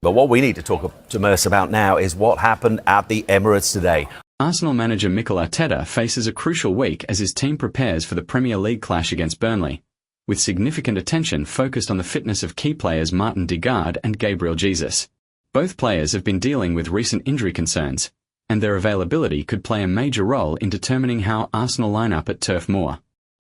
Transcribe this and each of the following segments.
But what we need to talk to Merce about now is what happened at the Emirates today. Arsenal manager Mikel Arteta faces a crucial week as his team prepares for the Premier League clash against Burnley, with significant attention focused on the fitness of key players Martin Ødegaard and Gabriel Jesus. Both players have been dealing with recent injury concerns, and their availability could play a major role in determining how Arsenal line up at Turf Moor.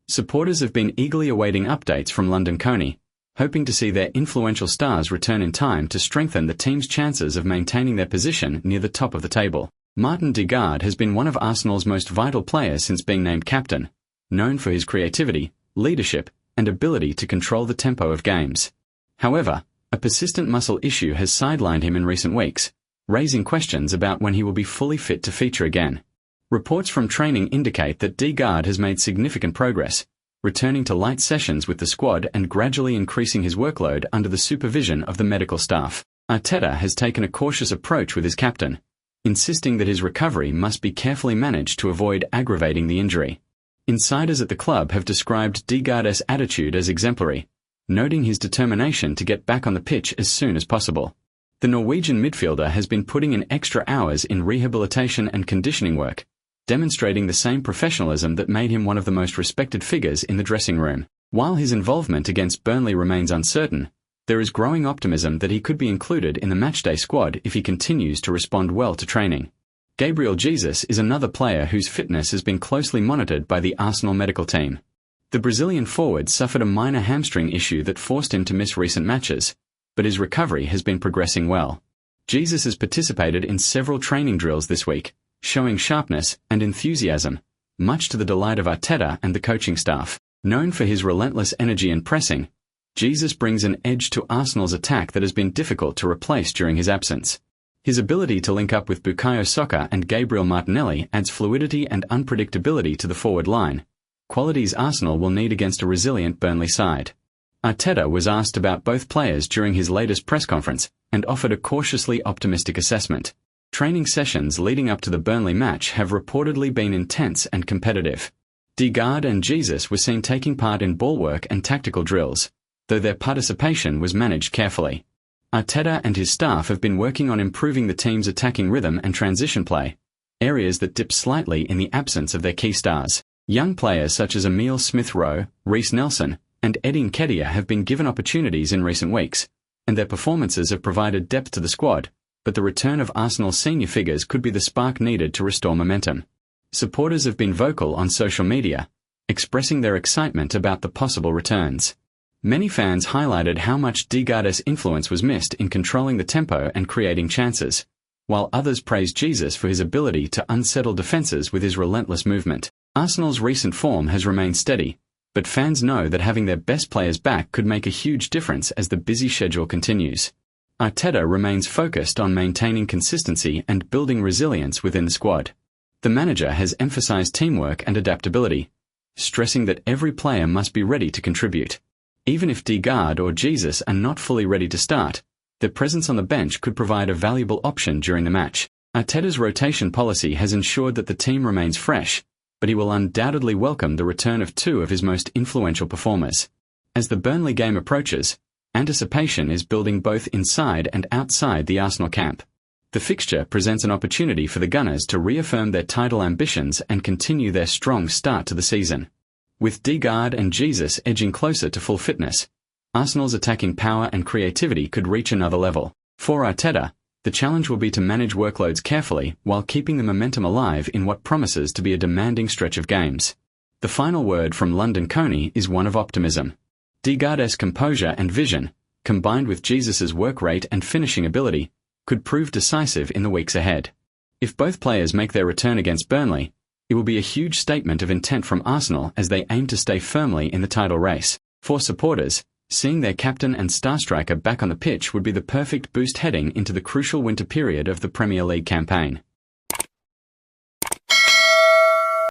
Supporters have been eagerly awaiting updates from London Colney, hoping to see their influential stars return in time to strengthen the team's chances of maintaining their position near the top of the table. Martin Ødegaard has been one of Arsenal's most vital players since being named captain, known for his creativity, leadership, and ability to control the tempo of games. However, a persistent muscle issue has sidelined him in recent weeks, raising questions about when he will be fully fit to feature again. Reports from training indicate that Ødegaard has made significant progress, returning to light sessions with the squad and gradually increasing his workload under the supervision of the medical staff. Arteta has taken a cautious approach with his captain, insisting that his recovery must be carefully managed to avoid aggravating the injury. Insiders at the club have described Ødegaard's attitude as exemplary, noting his determination to get back on the pitch as soon as possible. The Norwegian midfielder has been putting in extra hours in rehabilitation and conditioning work, demonstrating the same professionalism that made him one of the most respected figures in the dressing room. While his involvement against Burnley remains uncertain, there is growing optimism that he could be included in the matchday squad if he continues to respond well to training. Gabriel Jesus is another player whose fitness has been closely monitored by the Arsenal medical team. The Brazilian forward suffered a minor hamstring issue that forced him to miss recent matches, but his recovery has been progressing well. Jesus has participated in several training drills this week, showing sharpness and enthusiasm, much to the delight of Arteta and the coaching staff. Known for his relentless energy and pressing, Jesus brings an edge to Arsenal's attack that has been difficult to replace during his absence. His ability to link up with Bukayo Saka and Gabriel Martinelli adds fluidity and unpredictability to the forward line, qualities Arsenal will need against a resilient Burnley side. Arteta was asked about both players during his latest press conference and offered a cautiously optimistic assessment. Training sessions leading up to the Burnley match have reportedly been intense and competitive. Ødegaard and Jesus were seen taking part in ball work and tactical drills, though their participation was managed carefully. Arteta and his staff have been working on improving the team's attacking rhythm and transition play, areas that dip slightly in the absence of their key stars. Young players such as Emile Smith-Rowe, Reiss Nelson, and Eddie Nketiah have been given opportunities in recent weeks, and their performances have provided depth to the squad, but the return of Arsenal's senior figures could be the spark needed to restore momentum. Supporters have been vocal on social media, expressing their excitement about the possible returns. Many fans highlighted how much Ødegaard's influence was missed in controlling the tempo and creating chances, while others praised Jesus for his ability to unsettle defences with his relentless movement. Arsenal's recent form has remained steady, but fans know that having their best players back could make a huge difference as the busy schedule continues. Arteta remains focused on maintaining consistency and building resilience within the squad. The manager has emphasized teamwork and adaptability, stressing that every player must be ready to contribute. Even if Ødegaard or Jesus are not fully ready to start, their presence on the bench could provide a valuable option during the match. Arteta's rotation policy has ensured that the team remains fresh, but he will undoubtedly welcome the return of two of his most influential performers. As the Burnley game approaches, anticipation is building both inside and outside the Arsenal camp. The fixture presents an opportunity for the Gunners to reaffirm their title ambitions and continue their strong start to the season. With Ødegaard and Jesus edging closer to full fitness, Arsenal's attacking power and creativity could reach another level. For Arteta, the challenge will be to manage workloads carefully while keeping the momentum alive in what promises to be a demanding stretch of games. The final word from London Colney is one of optimism. Ødegaard's composure and vision, combined with Jesus' work rate and finishing ability, could prove decisive in the weeks ahead. If both players make their return against Burnley, it will be a huge statement of intent from Arsenal as they aim to stay firmly in the title race. For supporters, seeing their captain and star striker back on the pitch would be the perfect boost heading into the crucial winter period of the Premier League campaign.